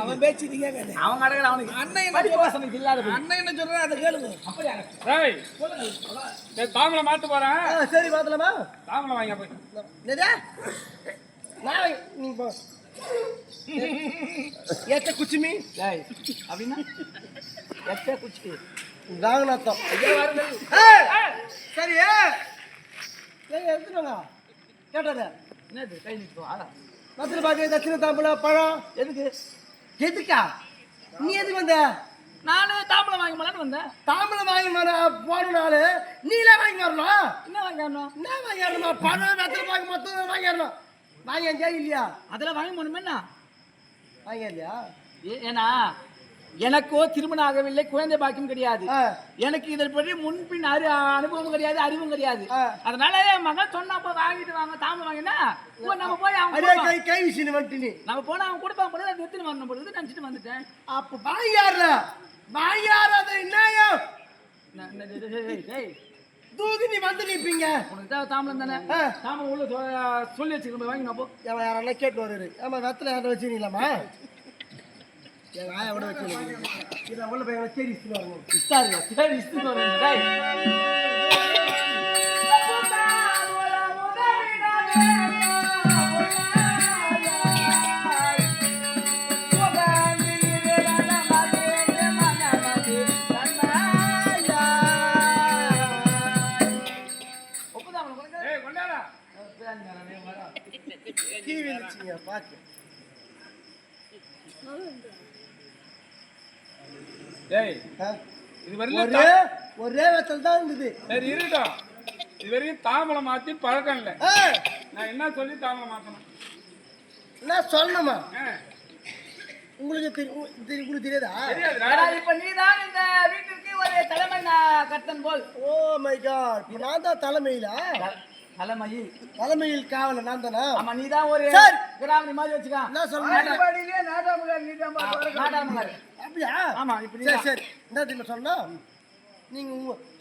அவன் பேச்சு நீங்க அவன் கடை அவனுக்கு அண்ணன் என்ன இல்லாத அண்ணன் என்ன சொல்றாரு அதை கேளுங்க. அப்படியா தாமலை மாத்து போறேன். சரி மாத்தலாமா? தாமலை வாங்க போய் நீங்க போ. எத்த குச்சிமி அப்படின்னா எத்த குச்சி ராகநாத்தம் சரி எடுத்துருவாங்க கேட்டாரு என்னது கை நிற்கும் பத்திர பாக்கு தட்சிண தாம்பலம் பழம் எதுக்கு எதுக்கா நீ எதுக்கு வந்த? நானு தாம்பலம் வாங்கி போலான்னு வந்தேன். தாம்பலம் வாங்கி போன நாள் நீலாம் வாங்கி வரணும். என்ன வாங்கி வரணும்? என்ன வாங்கி வரணும்? பழம் வெத்தலை பாக்கு மொத்தம் வாங்கி வரணும். வாங்கியா இல்லையா? அதெல்லாம் வாங்கி போகணுமே. என்ன வாங்கியா இல்லையா? ஏன்னா எனக்கோ திருமணம் ஆகவில்லை, குழந்தை பாக்கியம் கிடையாது. எனக்கு இதை பற்றி முன்பின் அனுபவம் கிடையாது, அறிவும் கிடையாது. அதனால என் மகன் சொன்னா போய் வாங்கிட்டு வாங்க தாம வாங்கினா நம்ம போய் அவங்க கை விஷயம் வந்துட்டு நம்ம போனா அவங்க கொடுப்பாங்க போல அதை எத்தனை வரணும் பொழுது நினைச்சிட்டு வந்துட்டேன். அப்ப வாங்கியாடுற வாங்கியாடுறது என்னையோ தூக்கி நீ வந்து நிற்பீங்க. உனக்கு தான் தாமலம் தானே தாமலம் உள்ள சொல்லி வச்சுக்கணும் வாங்கி நான் போ. யாரெல்லாம் கேட்டு வருது. ஆமா வெத்தலை யாரை வச்சுக்கலாமா? என் ஆயா விட வச்சு இதை உள்ள போய் தேடி இஸ்தாருங்க தேடி இஸ்து பாத்து ஒரே வெத்தல் தான் இருந்தது. சரி இருக்கட்டும். இது வரைக்கும் தாமலை மாத்தி பழக்கம் இல்லை. நான் என்ன சொல்லி தாமலை மாத்தணும்? என்ன சொல்லணுமா? உங்களுக்கு உங்களுக்கு தெரியாதா? இப்ப நீதான் இந்த வீட்டுக்கு ஒரு தலைமை கர்த்தன் போல். ஓ மை காட், நான் தான் தலைமையில தலைமையில் காவல நான் தானே. ஆமா நீதான் ஒரு கிராமி மாதிரி வச்சுக்க. என்ன சொல்றேன்? அப்படியா? ஆமா இப்படி சரி என்ன தெரியுமா சொன்னா நீங்க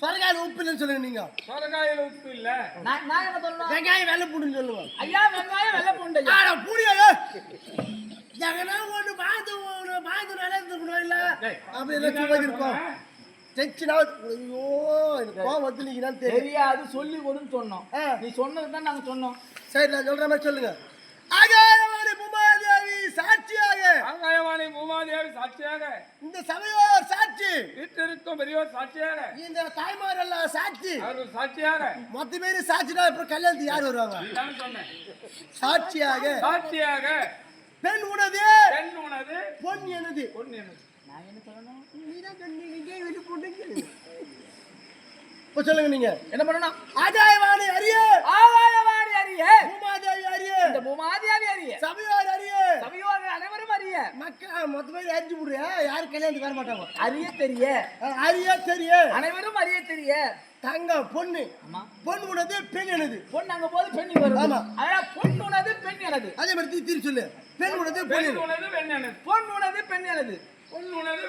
சொரகாயில உப்பு இல்லைன்னு சொல்லுங்க. நீங்க சொரகாயில உப்பு இல்ல நான் என்ன சொல்றேன்? வெங்காயம் வெள்ளை பூண்டுன்னு சொல்லுங்க. ஐயா வெங்காயம் வெள்ளை பூண்டு பூடியா ஜகனா ஒன்று பாய்ந்து நடந்துக்கணும் இல்ல அப்படி எல்லாம் இருக்கும். ஐயோ எனக்கு கோவம் வந்து நீங்க தெரியாது சொல்லி கொடுன்னு சொன்னோம். நீ சொன்னதுதான் நாங்க சொன்னோம். சரி நான் சொல்ற மாதிரி சொல்லுங்க. ஆகாயவாணி பூமாதேவி சாட்சியாக ஆகாயவாணி பூமாதேவி சாட்சியாக இந்த சபையோர் சாட்சி வீட்டிற்கும் பெரியோர் சாட்சியாக இந்த தாய்மார் எல்லாம் சாட்சி அவர்கள் சாட்சியாக மொத்த பேரு சாட்சினா அப்புறம் கல்யாணத்துக்கு யார் வருவாங்க? சாட்சியாக சாட்சியாக பெண் உனது பொன் எனது நான் என்ன சொல்லணும்? இப்ப சொல்லுங்க நீங்க என்ன பண்ணணும்? ஆகாயவாணி அறிய பூமாதேவி அறிய இந்த பூமாதேவி அறிய சபையோர் அறிய சபையோர் அனைவரும் அறிய மக்கள் மொத்த பேர் அறிஞ்சு விடுறியா? யாரும் கல்யாணத்துக்கு வர மாட்டாங்க. அறிய தெரிய அனைவரும் அறிய தெரிய தங்க பொண்ணு பொண்ணு உனது பெண் எனது பொண்ணு அங்க போது பெண்ணு வரும். ஆமா அதான் பொண்ணு உனது பெண் எனது. அதே மாதிரி திருப்பி சொல்லு. பெண் உனது பெண் எனது பொண்ணு உனது பெண் எனது பொண்ணு உனது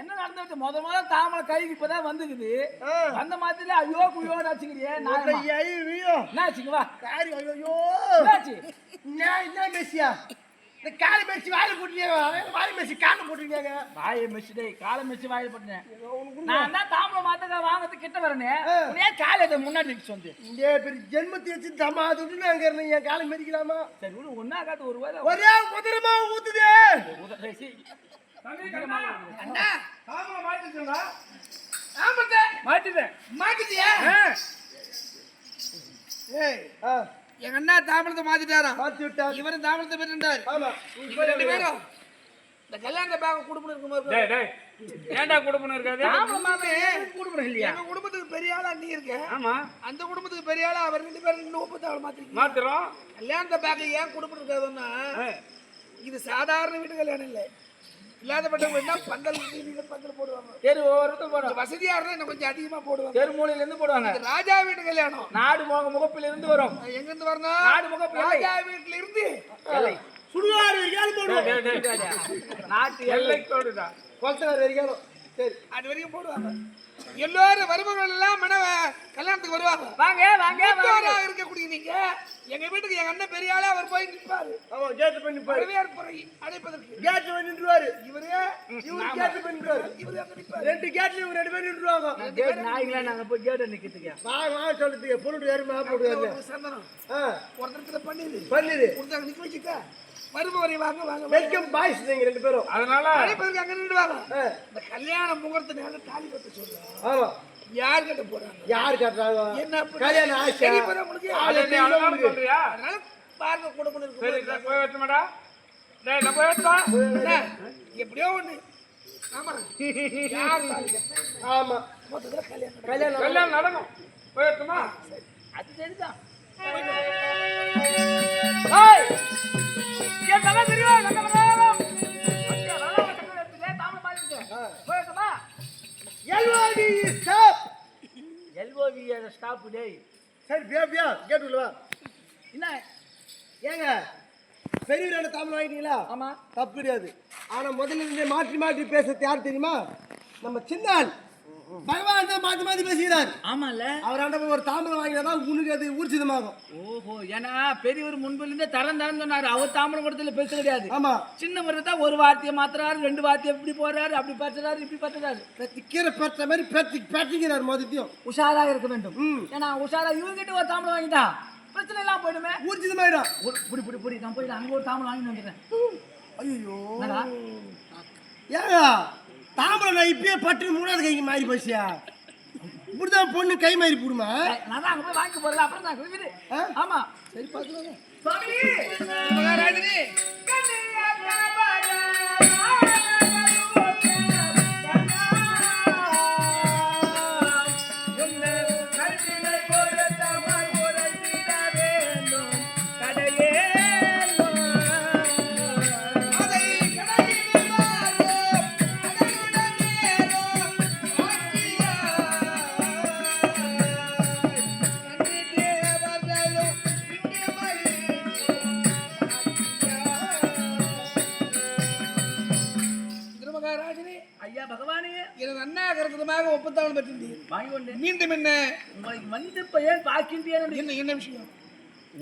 என்ன நடந்தது? முதல்ல தாமலை கைக்கு இப்பதான் வந்துக்குது. அந்த மாதிரி ஐயோ குயோ வச்சுக்கிறியே மெஸ்ஸியா இந்த காலை மெஸ்ஸி வாயில போட்டுருக்கீங்க. வாய் மெஸ்ஸி காலை போட்டுருக்கீங்க. வாயை மெஸ்ஸி டே காலை மெஸ்ஸி வாயில போட்டேன். நான் தான் தாமலை மாத்த வாங்கறது கிட்ட வரனே ஏன் காலை முன்னாடி சொந்து இந்த பெரிய ஜென்மத்தை வச்சு தம்மா அதுன்னு அங்க இருந்தீங்க. காலை மெதிக்கலாமா? சரி ஒன்னா காட்டு ஒரு ஒரே உதரமா ஊத்துதே அண்ணா தாமலை மாத்திட்டா? ஆமாங்க மாத்திட்டியா? ஏய் எங்க அண்ணா தாமலத்தை மாத்திட்டாரா? மாத்தி விட்டார். இவரும் தாமலத்தை பெற்றார். ஆமா இப்ப ரெண்டு பேரும் இந்த கல்யாணத்தை பார்க்க குடும்பம் இருக்கும்போது டேய் டேய் ஏன்டா குடும்பம் இருக்காது? தாமலமாவே குடும்பம் இல்லையா? எங்க குடும்பத்துக்கு பெரிய ஆளா நீ இருக்க. ஆமா அந்த குடும்பத்துக்கு பெரிய ஆளா அவர் ரெண்டு பேரும் இன்னும் ஒப்பத்தாள் மாத்திரோம். கல்யாணத்தை பார்க்க ஏன் குடும்பம் இருக்காதுன்னா இது சாதாரண வீட்டு கல்யாணம் இல்லை. இல்லாதப்பட்டவங்க என்ன பந்தல் பந்தல் போடுவாங்க. தெரு ஒவ்வொருத்தரும் போடுவாங்க. வசதியா இருந்தா இன்னும் கொஞ்சம் அதிகமா போடுவாங்க. தெரு மூலையில இருந்து போடுவாங்க. ராஜா வீட்டு கல்யாணம் நாடு முகப்பில இருந்து வரும். எங்க இருந்து வரணும்? நாடு முகப்பில ராஜா வீட்டுல இருந்து சுடுகாடு வரைக்கும் போடுவோம். நாட்டு எல்லைக்கோடுதான். கொளத்தனார் வரைக்கும். சரி, அது வரைக்கும் போடுவாங்க. எல்லாரும் வருபவர்கள் எல்லாம் கல்யாணத்துக்கு வருவாங்க. வாங்க வாங்க இருக்கக்கூடிய நீங்க எங்க வீட்டுக்கு எங்க அண்ணன் பெரிய ஆளா அவர் போய் நிற்பாரு. ஆமா, கேட் பண்ணி வரவேற்புரை அழைப்பதற்கு கேட் பண்ணி நின்றுவாரு. இவரு கேட் பண்ணிடுவாரு. இவரு அங்க நிற்பாரு. ரெண்டு கேட்ல இவங்க 2 பேரும் நின்றுவாங்க. கேட் நாய்களா நாங்க போய் கேட் நிக்கிறதுக்கு வா சொல்லுங்க. பொருள் யாருமா போடுவாங்க. சந்தனம் ஒருத்தரத்துல பண்ணிடு ஒருத்தங்க நிக்க வச்சுக்க வருபவரை வாங்க வாங்க வெல்கம் பாய்ஸ் நீங்க 2 பேரும். அதனால அழைப்பதற்கு அங்க நின்றுவாங்க. இந்த கல்யாண முகூர்த்த நேரம் தாலி கட்ட சொல்றாங்க. ஆமா, யார் கட்ட போறாங்க? யார் கட்டறாங்க? என்ன கல்யாணம் ஆச்சு. உங்களுக்கு சொல்றியா? அதனால பாருங்க கூட சரி, இருக்கு. போய் வரட்டுமாடா? டேய் நான் போய் வரட்டா? எப்படியோ ஒண்ணு. ஆமா, யார் தாலி கட்ட? ஆமா, மொத்தத்துல கல்யாணம் கல்யாணம் நடக்கும். போய் வரட்டுமா? அது சரிதான். ஏய் கேட்டா தெரியும் நம்ம வரணும். அங்க நல்லா கட்டல எடுத்துட்டே தாம மாதிரி இருக்கு. போய் வரட்டுமா? L O V stop. எல்ஓவி ஸ்டாப் டேய். சரி, பியா கேட் உள்ள வா. என்ன ஏங்க பெரியவரான தமிழ் வாங்கிட்டீங்களா? ஆமா, தப்பு கிடையாது. ஆனா முதல்ல இருந்தே மாற்றி பேசுறது யார் தெரியுமா? நம்ம சின்னாள் பகவான் தான் மாற்றி பேசுகிறார். ஆமால, அவராண்ட ஒரு தாம்பரம் வாங்கினாதான் உனக்கு அது ஊர்ஜிதமாகும். ஓஹோ, ஏன்னா பெரியவர் முன்பில் இருந்தே தரம் சொன்னாரு. அவர் தாம்பரம் கூடத்துல பேச கிடையாது. ஆமா, சின்ன முறை தான் ஒரு வார்த்தையை மாத்துறாரு, 2 வார்த்தையை இப்படி போறாரு, அப்படி பேசுறாரு, இப்படி பேசுறாரு. கீரை பெற்ற மாதிரி பேட்டிக்கிறார். மொதத்தையும் உஷாராக இருக்க வேண்டும். ஏன்னா உஷாரா இவர்கிட்ட ஒரு தாம்பரம் வாங்கிட்டா பிரச்சனை எல்லாம் போயிடுமே, ஊர்ஜிதமாயிடும். புடி நான் போயிட்டு அங்க ஒரு தாம்பரம் வாங்கி வந்துட்டேன். ஐயோ, என்னடா ஏங்க தாம்பரம் நான் இப்பயே பட்டு 3வது கைக்கு மாறி போச்சியா? இப்படிதான் பொண்ணு கை மாறி போடுமா? நான் அங்க போய் வாங்கி போறல, அப்புறம் தான் வீடு. ஆமா, சரி பாத்துக்கோங்க. சுவாமி மகாராஜனே ஐயா பகவானே, எனது அண்ணா கருத்தமாக ஒப்பந்தம் பெற்றிருந்தீர். வாங்கி கொண்டு மீண்டும் என்ன உங்களுக்கு வந்து பெயர் பார்க்கின்றேன். என்ன விஷயம்?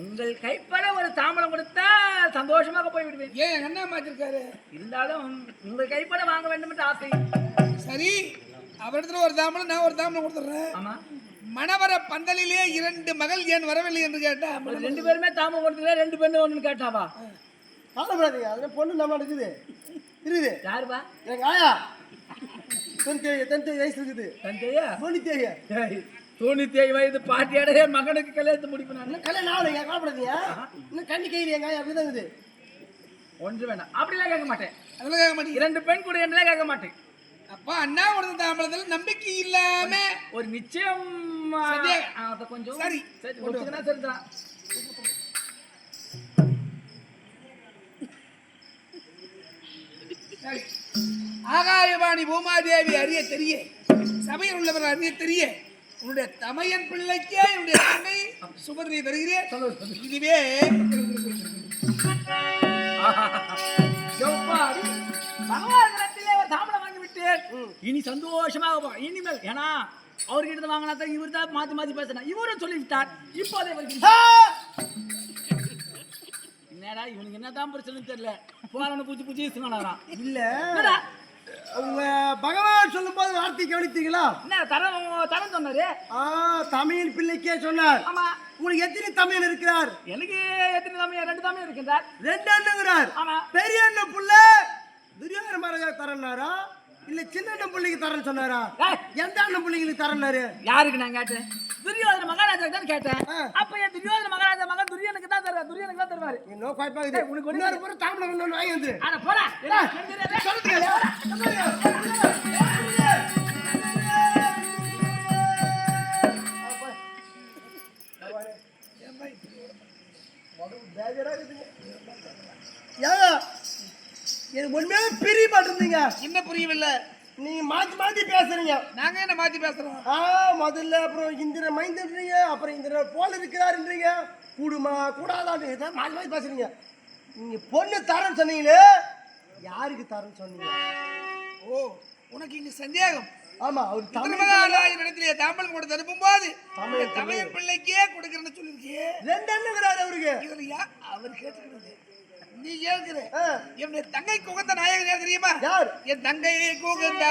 உங்கள் கைப்பட ஒரு தாம்பரம் கொடுத்தா சந்தோஷமாக போய் விடுவேன். ஏன் எங்க அண்ணா மாத்திருக்காரு? இருந்தாலும் உங்கள் கைப்பட வாங்க வேண்டும் என்று ஆசை. சரி, அவரிடத்துல ஒரு தாம்பரம், நான் ஒரு தாம்பரம் கொடுத்துட்றேன். ஆமா, மணவர பந்தலிலே 2 மகள் ஏன் வரவில்லை என்று கேட்டா 2 பேருமே தாம்பரம் கொடுத்தல, 2 பேரும் ஒண்ணு கேட்டாவா? காலப்படாதீங்க, அதுல பொண்ணு நம்ம இருக்குது. யாருப்பா? எங்க ஆயா 90 வயசு இருக்குது. தந்தையா 97 வயது பாட்டியாடைய மகனுக்கு கல்யாணத்தை முடிப்பேன். கல்யாணம் ஆகலைங்க, காலப்படாதீங்க. இன்னும் கண்ணி கையில் எங்க ஆயா அப்படிதான் இருக்குது. ஒன்று வேணாம், அப்படிலாம் கேட்க மாட்டேன். அதெல்லாம் கேட்க மாட்டேங்க. 2 பெண் கூட என்ன கேட்க மாட்டேன். அப்பா அண்ணா கொடுத்த தாம்பரத்தில் நம்பிக்கை இல்லாம ஒரு நிச்சயம் அத கொஞ்சம் சரி ஒத்துக்கினா சரிதான். ஆகாயவாணி பூமாதேவி அறிய தெரிய, சபையில் உள்ளவர்கள் அறிய தெரிய, உன்னுடைய தமையன் பிள்ளைக்கே என்னுடைய தன்னை சுபதியை தருகிறேன். இதுவே பகவானிடத்திலே ஒரு தாம்பரம் வாங்கி விட்டேன். இனி சந்தோஷமாக இனிமேல், ஏன்னா அவர்கிட்ட வாங்கினா தான் இவர் தான் மாத்தி பேசினா, இவரும் சொல்லிவிட்டார். இப்போதே என்னடா இவனுக்கு என்னதான் பிரச்சனை தெரியல, போன பூச்சி சொன்னாராம். இல்ல அவங்க பகவான் சொல்லும் போது வார்த்தை கவனித்தீங்களா? என்ன தரம் சொன்னாரு? தமிழ் பிள்ளைக்கே சொன்னார். ஆமா, உங்களுக்கு எத்தனை தமிழ் இருக்கிறார்? எனக்கு எத்தனை தமிழ்? 2 தமிழ் இருக்கின்றார். 2 அண்ணங்கிறார். ஆமா, பெரிய அண்ணன் புள்ள துரியோதன மகாராஜா தரனாரா இல்ல சின்ன அண்ணன் பிள்ளைக்கு தரேன்னு சொன்னாரா? எந்த அண்ணன் பிள்ளைங்களுக்கு தரனாரு? யாருக்கு நான் கேட்டேன்? துரியோதன மகாராஜா தான் கேட்டேன். அப்ப என் துரியோதன மகாராஜா மகன் துரியனுக்கு தான் தருவார். துரியனுக்கு தான் தருவாரு. இன்னும் குழப்பாகுது. உனக்கு இன்னொரு புறம் தாம்பரம் இன்னொன்று வாங்கி வந்து. அட போடா. எனக்கு ஒண்ணுமே பிரிய மாட்டேங்க. என்ன புரியவில்லை? நீங்க மாத்தி மாத்தி பேசுறீங்க. நாங்க என்ன மாத்தி பேசுறோம்? முதல்ல அப்புறம் இந்திர மைந்தன்றீங்க, அப்புறம் இந்திர போல இருக்கிறாருன்றீங்க, கூடுமா கூடாதான்னு மாத்தி மாத்தி பேசுறீங்க. நீங்க பொண்ணு தரேன்னு சொன்னீங்களே, யாருக்கு தரேன்னு சொன்னீங்க? ஓ, உனக்கு இங்க சந்தேகம்? ஆமா, அவர் தமிழ் இடத்திலே தாம்பலம் கொடுத்து அனுப்பும் போது தமிழ் பிள்ளைக்கே கொடுக்கறேன்னு சொல்லிருக்கே. 2 அண்ணங்கிறாரு அவருக்கு. இதுல அவர் கேட்டுக்கிறது நீ கேட்கிற. என்னுடைய தங்கை குகந்த நாயகன் யார் தெரியுமா? யார்? என் தங்கை குகந்த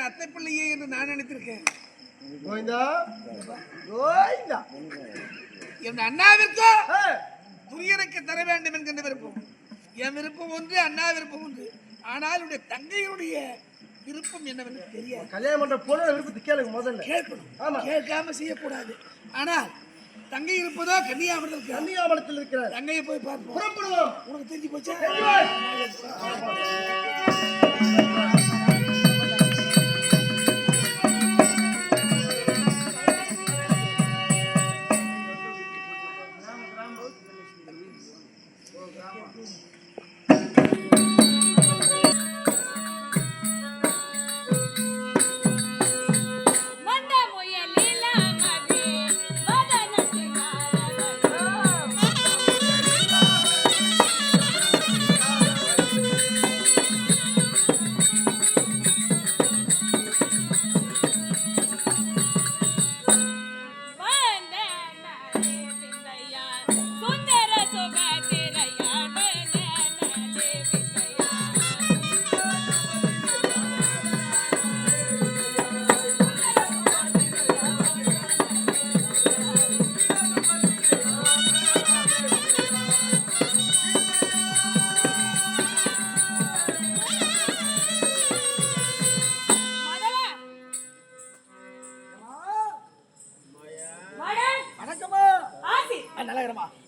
அத்தை பிள்ளையே என்று நான் நினைத்திருக்கேன். என் அண்ணாவிற்கோ துரியனுக்கு தர வேண்டும் என்கின்ற விருப்பம். என் விருப்பம் ஒன்று, அண்ணா விருப்பம் ஒன்று. ஆனால் உடைய தங்கையுடைய விருப்பம் என்னவென்று தெரியாது. கல்யாணம் பண்ற பொண்ணு விருப்பத்தை கேளுங்க, முதல்ல கேட்கணும். கேட்காம செய்யக்கூடாது. ஆனால் தங்கை இருப்பதோ கன்னியாகுமரத்தில் இருக்கிற தங்கையை போய் பார்ப்போம். புறப்படுவோம். உனக்கு தெரிஞ்சு போச்சா?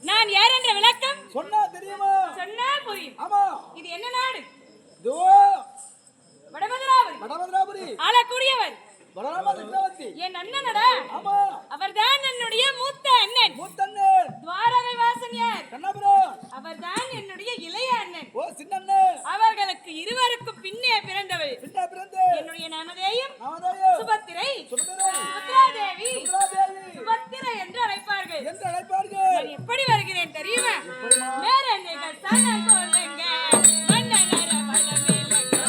நான் யார் என்ற விளக்கம் சொன்னா தெரியுமா? சொன்னா புரியும். ஆமா. இது என்ன நாடு? தோ வடமதுராபுரி. வடமதுராபுரி. ஆளக்கூடியவர் பலராம சக்கரவர்த்தி. என் அண்ணனடா. ஆமா. அவர்தான் என்னுடைய மூத்த அண்ணன். மூத்த அண்ணன். துவாரகை வாசன் யார்? கண்ணபுரம். அவர்தான் என்னுடைய இளைய அண்ணன். ஓ, சின்ன அண்ணன். அவர்களுக்கு இருவருக்கும் பின்னே பிறந்தவள் என்னுடைய நாமதேயம் சுபத்திரை. சுபத்ராதேவி. சுபத்திரை என்று அழைப்பார்கள். நான் எப்படி வருகிறேன் தெரியுமா? மேரண்டைகள் சன கொள்ளுங்க மன்னனர வடமேலங்க.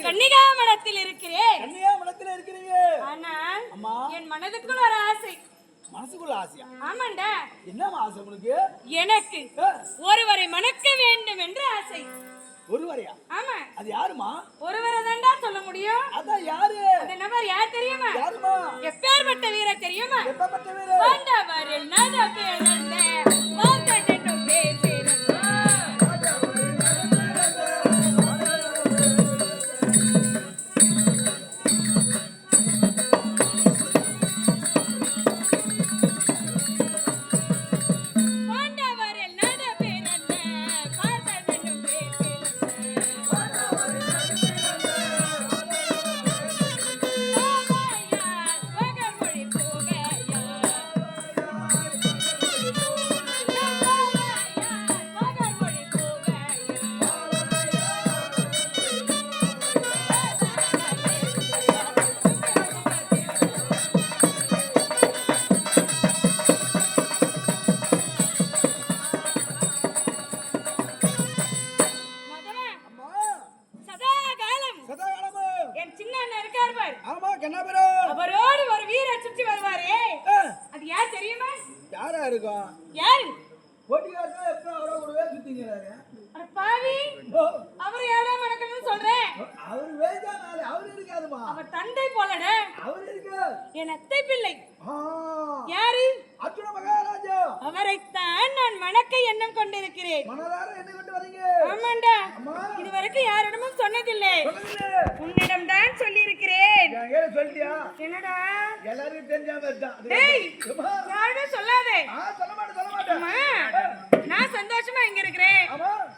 கன்னிகாமடத்தில் இருக்கிறேன். ஆனால் என் மனதுக்குள் ஒரு ஆசை. மனசுக்குள்ள ஆசையா? ஆமாண்டா. என்ன ஆசை உங்களுக்கு? எனக்கு ஒருவரை மணக்க வேண்டும் என்று ஆசை. ஒருவரையா? ஆமா. அது யாருமா? ஒருவரை தான்டா சொல்ல முடியும். அதான் யாரு? அந்த நபர் யார் தெரியுமா? யாருமா? எப்பேர்பட்ட வீரர் தெரியுமா? எப்பேர்பட்ட வீரர்? பாண்டவரில் நட பிறந்த மார்க்கண்டேட்டு பேசினார். ஆமா கண்ணாபுரம். அவரோடு ஒரு வீரர் சுற்றி வருவாரே அது யார் தெரியுமா? யாரா இருக்கும்? யாரு? போட்டிக்காரங்க எப்ப அவரை கூடவே சுத்திங்கிறாரு. அட பாவி, அவர் யாரா மணக்கணும்னு சொல்றேன். அவர் வேஜானாரு, அவர் இருக்காதுமா. அவர் தந்தை போலடே. அவர் இருக்கு. என் அத்தை பிள்ளை. ஆ. யாரு? அர்ஜுன மகாராஜா. அவரைத்தான் நான் மணக்க எண்ணம் கொண்டிருக்கிறேன். மனதார என்ன கொண்டு வரீங்க? ஆமாண்டா. இதுவரைக்கும் யாரிடமும் சொன்னதில்லை. உன்னிடம் தான் சொல்லி இருக்கிறேன். ஏன் சொல்லியா? என்னடா? எல்லாரும் தெரிஞ்சாம இருந்தா. டேய், யாரும் சொல்லாதே. சொல்ல மாட்டேன். அம்மா, நான் சந்தோஷமா இங்க இருக்கிறேன்.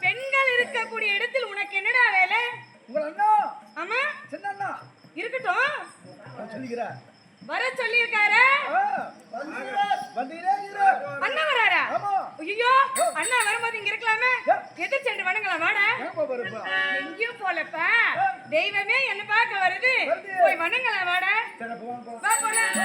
பெண்கள் இருக்கக்கூடிய இடத்தில் உனக்கு என்னடா வேலை? உங்க அண்ணா. ஆமா, சின்ன அண்ணா. இருக்கட்டும். சொல்லிக்கிறேன். வர சொல்லியிருக்காரு. அண்ணா வராரா? ஐயோ, அண்ணா வரும்போது இங்க இருக்கலாமே. எதிர் சென்று வணங்கலாம். வாடா. எங்கேயும் போலப்பா. தெய்வமே என்ன பார்க்க வருது. போய் வணங்கலாம். வாடா. வா போலாம்.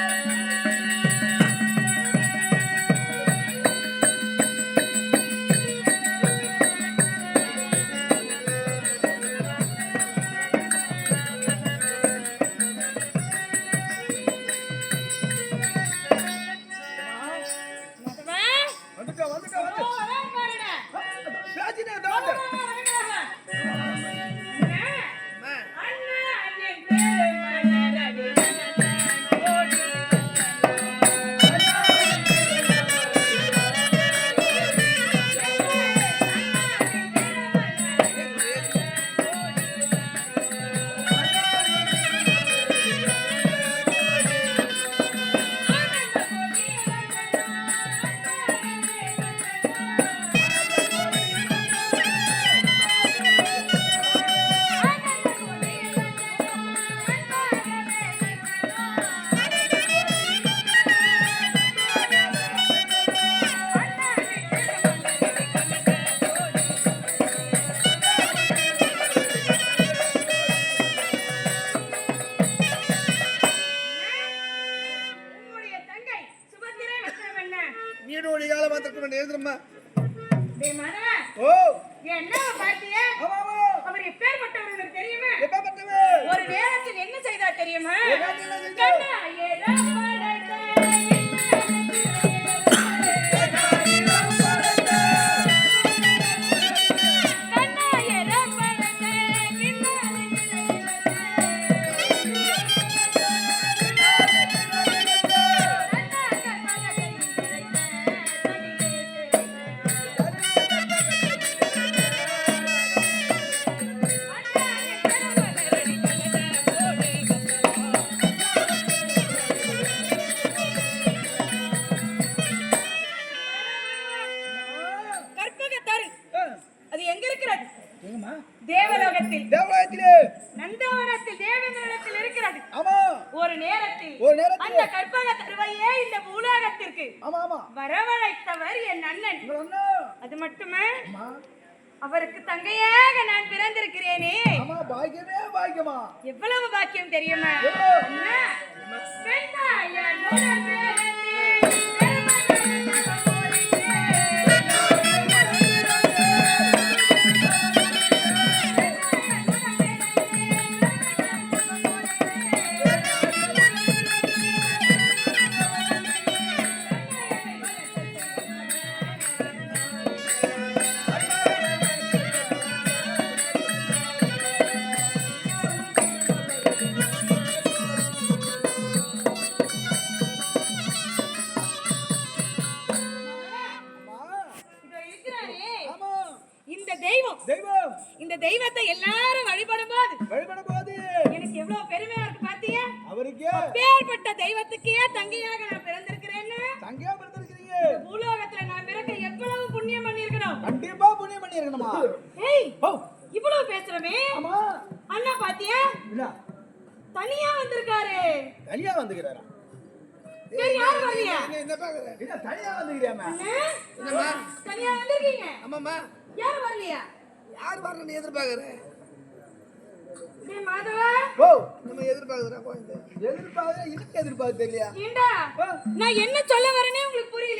ஒரு நேரத்தில் என்ன செய்தார் தெரியுமா? நந்தவனத்தில் தேவேந்திரத்தில் இருக்கிறது. ஒரு நேரத்தில் அந்த கற்பக தருவையே இந்த பூலோகத்திற்கு வரவழைத்தவர் என் அண்ணன். அது மட்டுமே அவருக்கு தங்கையாக நான் பிறந்திருக்கிறேனே. எவ்வளவு பாக்கியம் தெரியுமா? இந்த தெய்வத்தை எல்லாரும் வழிபடும் போது எனக்கு எவ்வளவு பெருமையா இருக்கு பாத்தியா? பேர்பட்ட தெய்வத்துக்கே தங்கையாக நான் பிறந்திருக்கிறேன்னு. பூலோகத்துல நான் பிறக்க எவ்வளவு புண்ணியம் பண்ணிருக்கணும். கண்டிப்பா புண்ணியம் பண்ணிருக்கணுமா? ஏய், இவ்வளவு பேசுறமே அண்ணா பாத்தியா? தனியா வந்திருக்காரு. தனியா வந்துக்கிறாரா? யார் வரலையா? தனியா வந்துக்கிறியாமா? தனியா வந்திருக்கீங்க? ஆமாம்மா. யார் வரலையா? யார் வரணும்னு எதிர்பார்க்கறேன்? மாதவா, நம்ம எதிர்பார்க்கறோம். எதிர்பார்க்க தெரியலையா? ஏண்டா நான் என்ன சொல்ல வரேனே உங்களுக்கு புரியல.